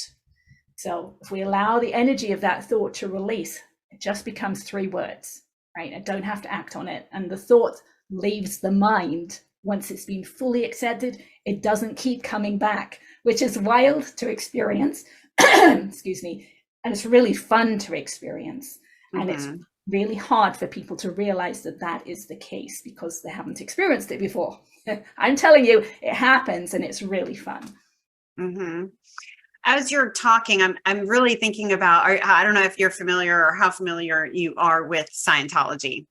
So if we allow the energy of that thought to release, it just becomes 3 words, right? I don't have to act on it. And the thought leaves the mind. Once it's been fully accepted, it doesn't keep coming back, which is wild to experience. Excuse me. And it's really fun to experience. And it's really hard for people to realize that that is the case, because they haven't experienced it before. I'm telling you, it happens, and it's really fun. As you're talking, I'm really thinking about, I don't know if you're familiar or how familiar you are with Scientology.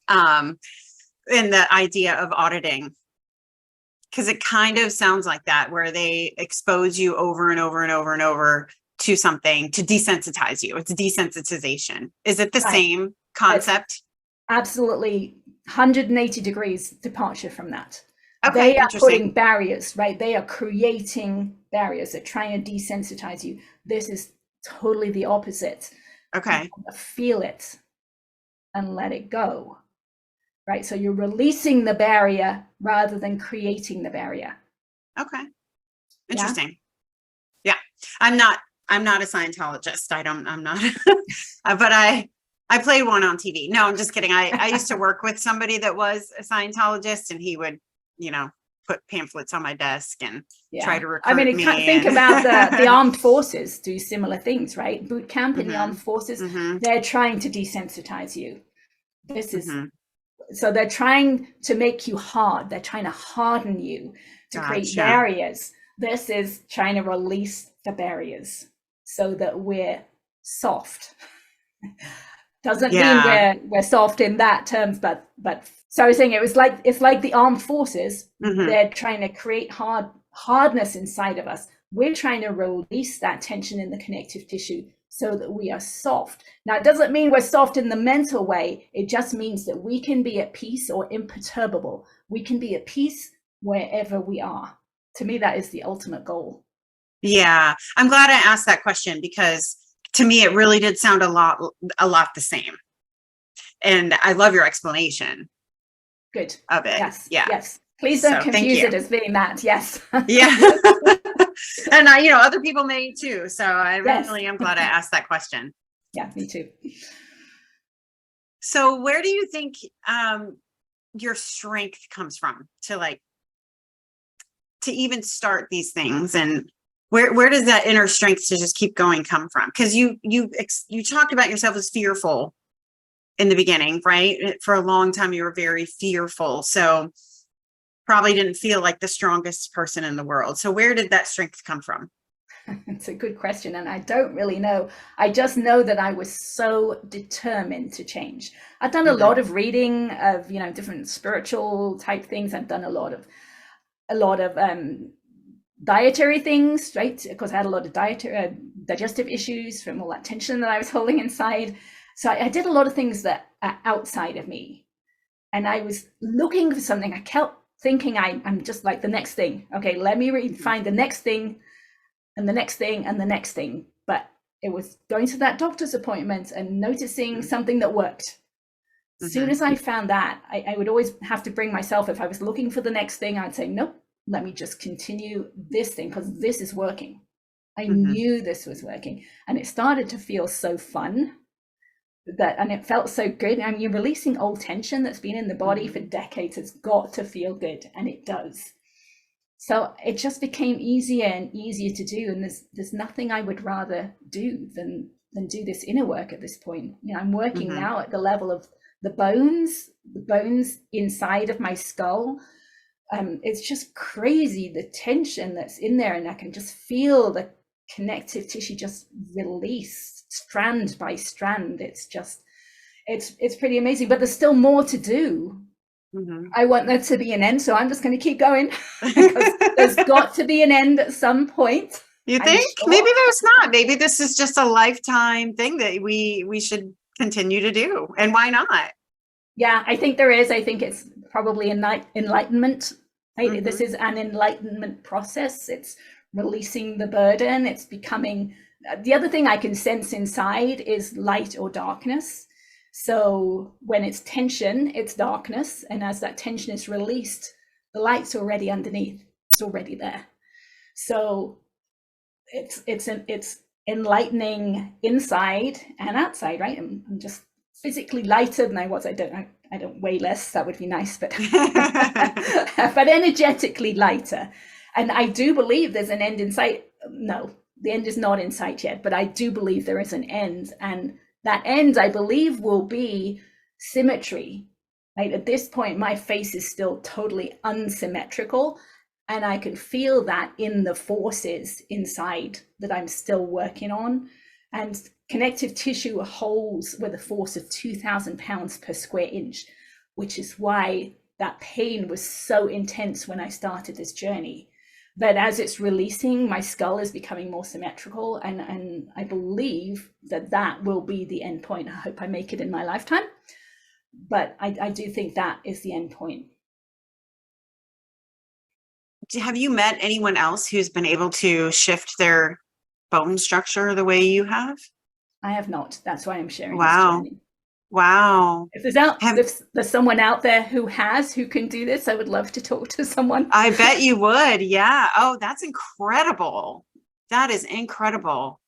And the idea of auditing, because it kind of sounds like that, where they expose you over and over and over and over to something to desensitize you. It's desensitization. Is it the same concept? It's absolutely 180 degrees departure from that. Okay, they are putting barriers, right? They are creating barriers. They're trying to desensitize you. This is totally the opposite. Okay. Feel it and let it go. Right. So you're releasing the barrier rather than creating the barrier. Okay. Interesting. Yeah. I'm not a Scientologist. I'm not, but I played one on TV. No, I'm just kidding. I used to work with somebody that was a Scientologist, and he would, put pamphlets on my desk and try to recruit me. Think about the armed forces do similar things, right? Boot camp in the armed forces, they're trying to desensitize you. This is, so they're trying to make you hard. They're trying to harden you to create barriers. This is trying to release the barriers so that we're soft. Doesn't mean we're soft in that terms, but so I was saying it's like the armed forces. They're trying to create hardness inside of us. We're trying to release that tension in the connective tissue so that we are soft. Now, it doesn't mean we're soft in the mental way. It just means that we can be at peace, or imperturbable. We can be at peace wherever we are. To me, that is the ultimate goal. Yeah, I'm glad I asked that question, because to me, it really did sound a lot the same. And I love your explanation. Good. Of it. Yes. Yeah. Yes. Please don't confuse it as being that. Yes. Yeah. And other people may too. So I Yes. really am glad I asked that question. Yeah, me too. So where do you think your strength comes from to even start these things, and where does that inner strength to just keep going come from? Because you talked about yourself as fearful in the beginning, right? For a long time you were very fearful, so probably didn't feel like the strongest person in the world. So where did that strength come from? It's a good question, and I don't really know. I just know that I was so determined to change. I've done a lot of reading of different spiritual type things. I've done a lot of dietary things, right? Because I had a lot of digestive issues from all that tension that I was holding inside. So I did a lot of things that are outside of me, and I was looking for something. I kept thinking I'm just like the next thing. Okay, let me find the next thing, and the next thing, and the next thing. But it was going to that doctor's appointment and noticing something that worked. As soon as I found that, I would always have to bring myself, if I was looking for the next thing, I'd say, nope, let me just continue this thing because this is working. I knew this was working, and it started to feel so fun and it felt so good. I mean, you're releasing old tension that's been in the body for decades. It's got to feel good, and it does. So it just became easier and easier to do, and there's nothing I would rather do than do this inner work at this point. I'm working now at the level of the bones inside of my skull. It's just crazy, the tension that's in there, and I can just feel the connective tissue just release strand by strand. It's pretty amazing, but there's still more to do. I want there to be an end, so I'm just going to keep going because there's got to be an end at some point. You think? Sure. Maybe there's not. Maybe this is just a lifetime thing that we should continue to do. And why not? Yeah, I think there is. I think it's probably enlightenment. Right? This is an enlightenment process. It's releasing the burden. It's becoming. The other thing I can sense inside is light or darkness. So when it's tension, it's darkness. And as that tension is released, the light's already underneath. It's already there. So it's enlightening inside and outside, right? I'm just physically lighter than I was. I don't weigh less. That would be nice, but but energetically lighter. And I do believe there's an end in sight. No, the end is not in sight yet, but I do believe there is an end, and that end, I believe, will be symmetry. Right? At this point, my face is still totally unsymmetrical, and I can feel that in the forces inside that I'm still working on. And connective tissue holds with a force of 2,000 pounds per square inch, which is why that pain was so intense when I started this journey. But as it's releasing, my skull is becoming more symmetrical, and I believe that will be the end point. I hope I make it in my lifetime, but I do think that is the end point. Have you met anyone else who's been able to shift their bone structure the way you have? I have not. That's why I'm sharing this journey. Wow. If there's someone out there who can do this, I would love to talk to someone. I bet you would. Yeah. Oh, that's incredible. That is incredible.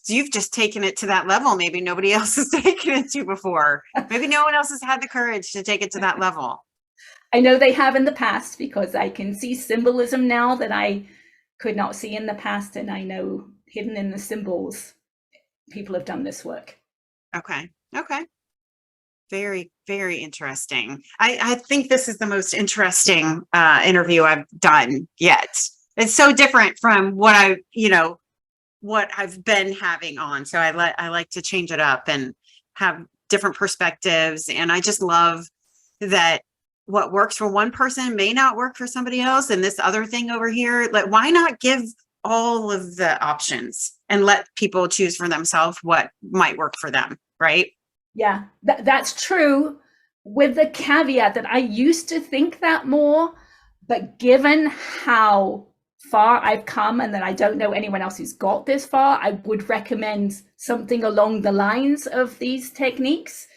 So you've just taken it to that level. Maybe nobody else has taken it to before. Maybe no one else has had the courage to take it to that level. I know they have in the past, because I can see symbolism now that I could not see in the past. And I know hidden in the symbols, people have done this work. Okay. Very, very interesting. I think this is the most interesting interview I've done yet. It's so different from what I've been having on. So I like to change it up and have different perspectives. And I just love that what works for one person may not work for somebody else. And this other thing over here, like, why not give all of the options and let people choose for themselves what might work for them, right? Yeah, that's true, with the caveat that I used to think that more, but given how far I've come and that I don't know anyone else who's got this far, I would recommend something along the lines of these techniques,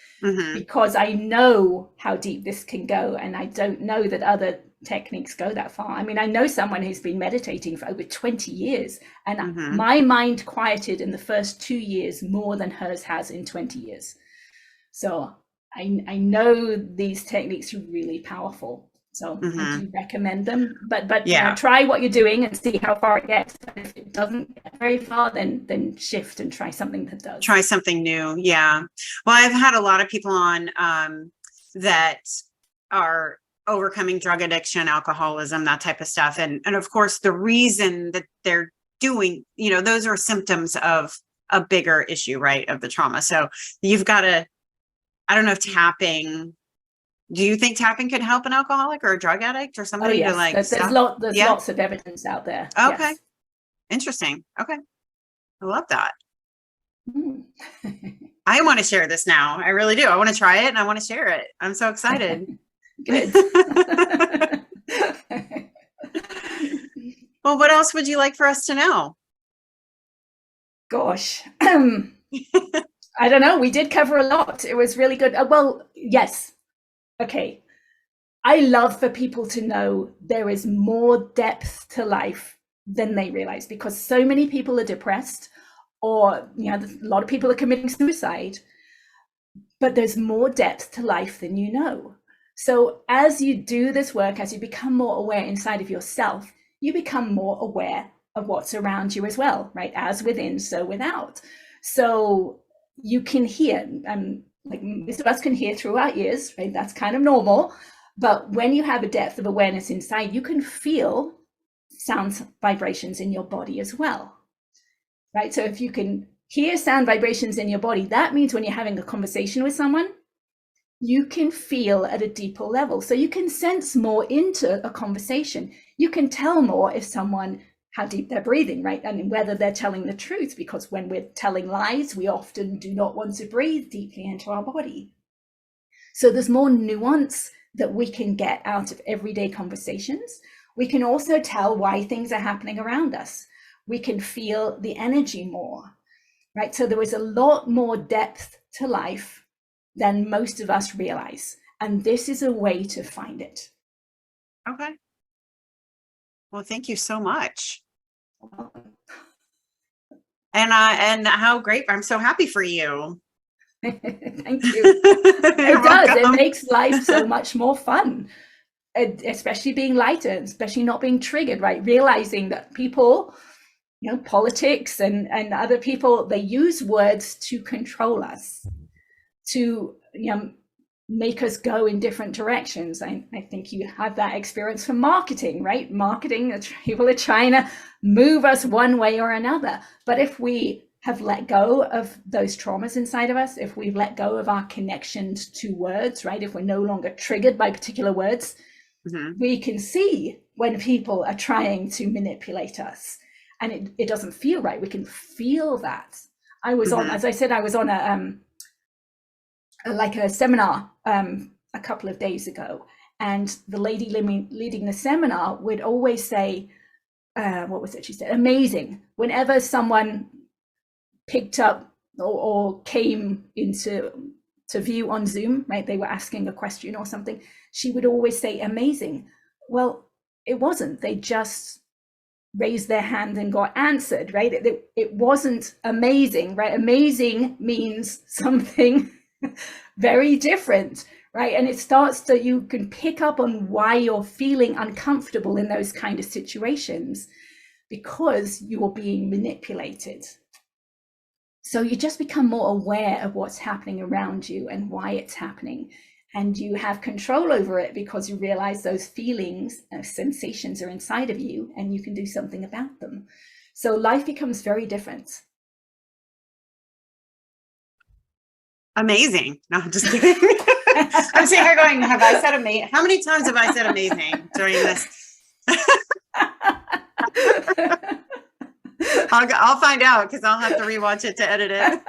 because I know how deep this can go, and I don't know that other techniques go that far. I mean, I know someone who's been meditating for over 20 years, and Mm-hmm. my mind quieted in the first 2 years more than hers has in 20 years. So I know these techniques are really powerful. So I Mm-hmm. do recommend them, but Yeah. try what you're doing and see how far it gets. If it doesn't get very far, then shift and try something that does. Try something new. Yeah. Well, I've had a lot of people on that are overcoming drug addiction, alcoholism, that type of stuff. And of course, the reason that they're doing, those are symptoms of a bigger issue, right? Of the trauma. So you've got to, I don't know if tapping, do you think tapping could help an alcoholic or a drug addict or somebody yes. to like There's stop? lots of evidence out there. Okay. Yes. Interesting. Okay. I love that. Mm. I want to share this now. I really do. I want to try it and I want to share it. I'm so excited. Good. Well, what else would you like for us to know? Gosh. I don't know. We did cover a lot. It was really good. Well, yes. Okay. I love for people to know there is more depth to life than they realize, because so many people are depressed, or a lot of people are committing suicide, but there's more depth to life than you know. So as you do this work, as you become more aware inside of yourself, you become more aware of what's around you as well, right? As within, so without. So you can hear, like most of us can hear through our ears, right? That's kind of normal. But when you have a depth of awareness inside, you can feel sound vibrations in your body as well, right? So if you can hear sound vibrations in your body, that means when you're having a conversation with someone, you can feel at a deeper level. So you can sense more into a conversation. You can tell more if someone, how deep they're breathing, right? And whether they're telling the truth, because when we're telling lies, we often do not want to breathe deeply into our body. So there's more nuance that we can get out of everyday conversations. We can also tell why things are happening around us. We can feel the energy more, right? So there is a lot more depth to life than most of us realize. And this is a way to find it. Okay. Well, thank you so much. And how great. I'm so happy for you. Thank you. It does. It makes life so much more fun, especially being lighter, especially not being triggered, right? Realizing that people, politics and other people, they use words to control us, to make us go in different directions. I think you have that experience from marketing, right? Marketing, people are trying to move us one way or another. But if we have let go of those traumas inside of us, if we've let go of our connections to words, right? If we're no longer triggered by particular words, we can see when people are trying to manipulate us, and it doesn't feel right. We can feel that. I was on, as I said, I was on a seminar a couple of days ago, and the lady leading the seminar would always say, what was it she said? Amazing. Whenever someone picked up or came into view on Zoom, right? They were asking a question or something. She would always say, amazing. Well, it wasn't. They just raised their hand and got answered, right? It wasn't amazing, right? Amazing means something very different, right? And it starts to, you can pick up on why you're feeling uncomfortable in those kind of situations, because you're being manipulated. So you just become more aware of what's happening around you and why it's happening. And you have control over it because you realize those feelings, sensations are inside of you, and you can do something about them. So life becomes very different. Amazing. No, I'm just kidding. I'm sitting here going, have I said amazing? How many times have I said amazing during this? I'll find out, because I'll have to rewatch it to edit it.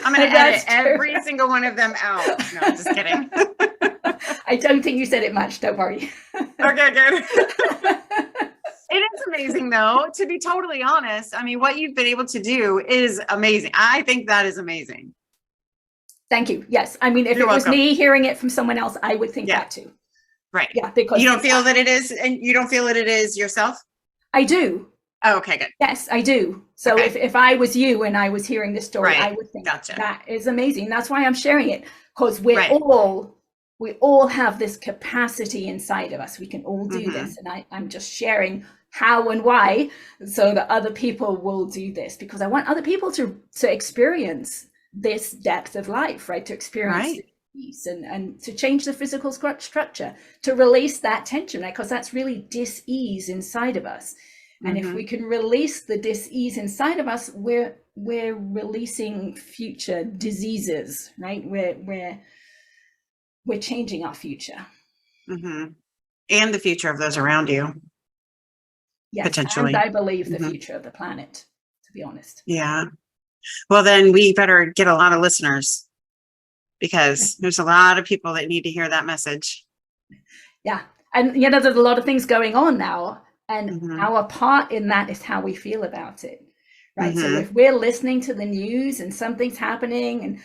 I'm going to edit every single one of them out. No, I'm just kidding. I don't think you said it much. Don't worry. Okay, good. It is amazing, though, to be totally honest. I mean, what you've been able to do is amazing. I think that is amazing. Thank you. Yes. I mean, if You're welcome. Was me hearing it from someone else, I would think that too. Right. Yeah, because you don't feel that it is, and you don't feel that it is yourself? I do. Oh, okay, good. Yes, I do. So Okay. if I was you and I was hearing this story, Right. I would think Gotcha. that is amazing. That's why I'm sharing it, because we Right. all have this capacity inside of us. We can all do this. And I'm just sharing how and why, so that other people will do this, because I want other people to experience this depth of life, right? To experience peace and to change the physical structure, to release that tension, right? Because that's really dis-ease inside of us. And if we can release the dis-ease inside of us, we're releasing future diseases, right? We're changing our future. And the future of those around you. Yes, potentially. And I believe the future of the planet, to be honest. Yeah. Well, then we better get a lot of listeners, because there's a lot of people that need to hear that message. Yeah. And there's a lot of things going on now. And our part in that is how we feel about it, right? So if we're listening to the news and something's happening, and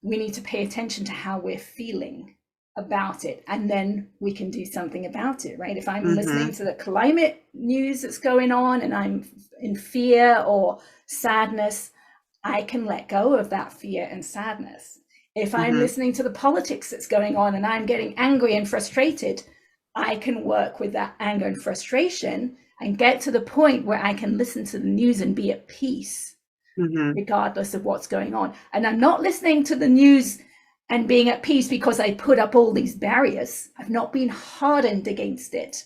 we need to pay attention to how we're feeling about it, and then we can do something about it, right? If I'm listening to the climate news that's going on and I'm in fear or sadness, I can let go of that fear and sadness. If I'm listening to the politics that's going on and I'm getting angry and frustrated, I can work with that anger and frustration and get to the point where I can listen to the news and be at peace, regardless of what's going on. And I'm not listening to the news and being at peace because I put up all these barriers. I've not been hardened against it.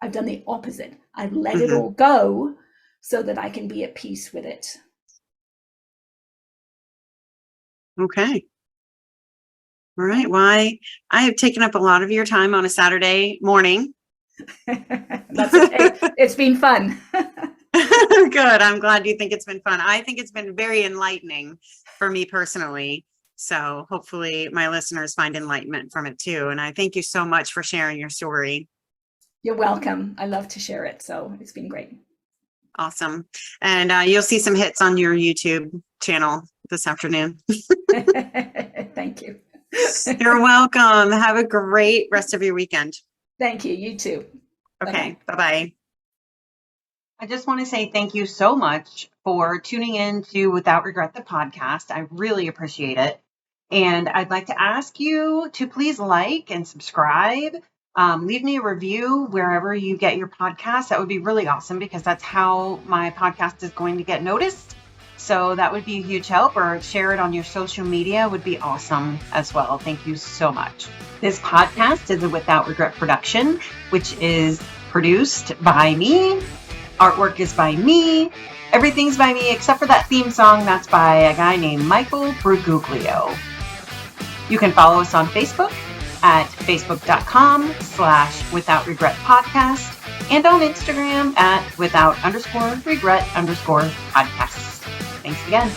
I've done the opposite. I've let it all go so that I can be at peace with it. Okay. All right. Well, I have taken up a lot of your time on a Saturday morning. That's okay. It's been fun. Good. I'm glad you think it's been fun. I think it's been very enlightening for me personally. So hopefully my listeners find enlightenment from it too. And I thank you so much for sharing your story. You're welcome. I love to share it. So it's been great. Awesome. And you'll see some hits on your YouTube channel this afternoon. Thank you. You're welcome. Have a great rest of your weekend. Thank you. You too. Okay. Bye-bye. I just want to say thank you so much for tuning in to Without Regret, the podcast. I really appreciate it. And I'd like to ask you to please like and subscribe. Leave me a review wherever you get your podcast. That would be really awesome, because that's how my podcast is going to get noticed. So that would be a huge help, or share it on your social media would be awesome as well. Thank you so much. This podcast is a Without Regret production, which is produced by me. Artwork is by me. Everything's by me except for that theme song. That's by a guy named Michael Bruguglio. You can follow us on Facebook at facebook.com/Without Regret Podcast, and on Instagram at without_regret_podcasts. Thanks again.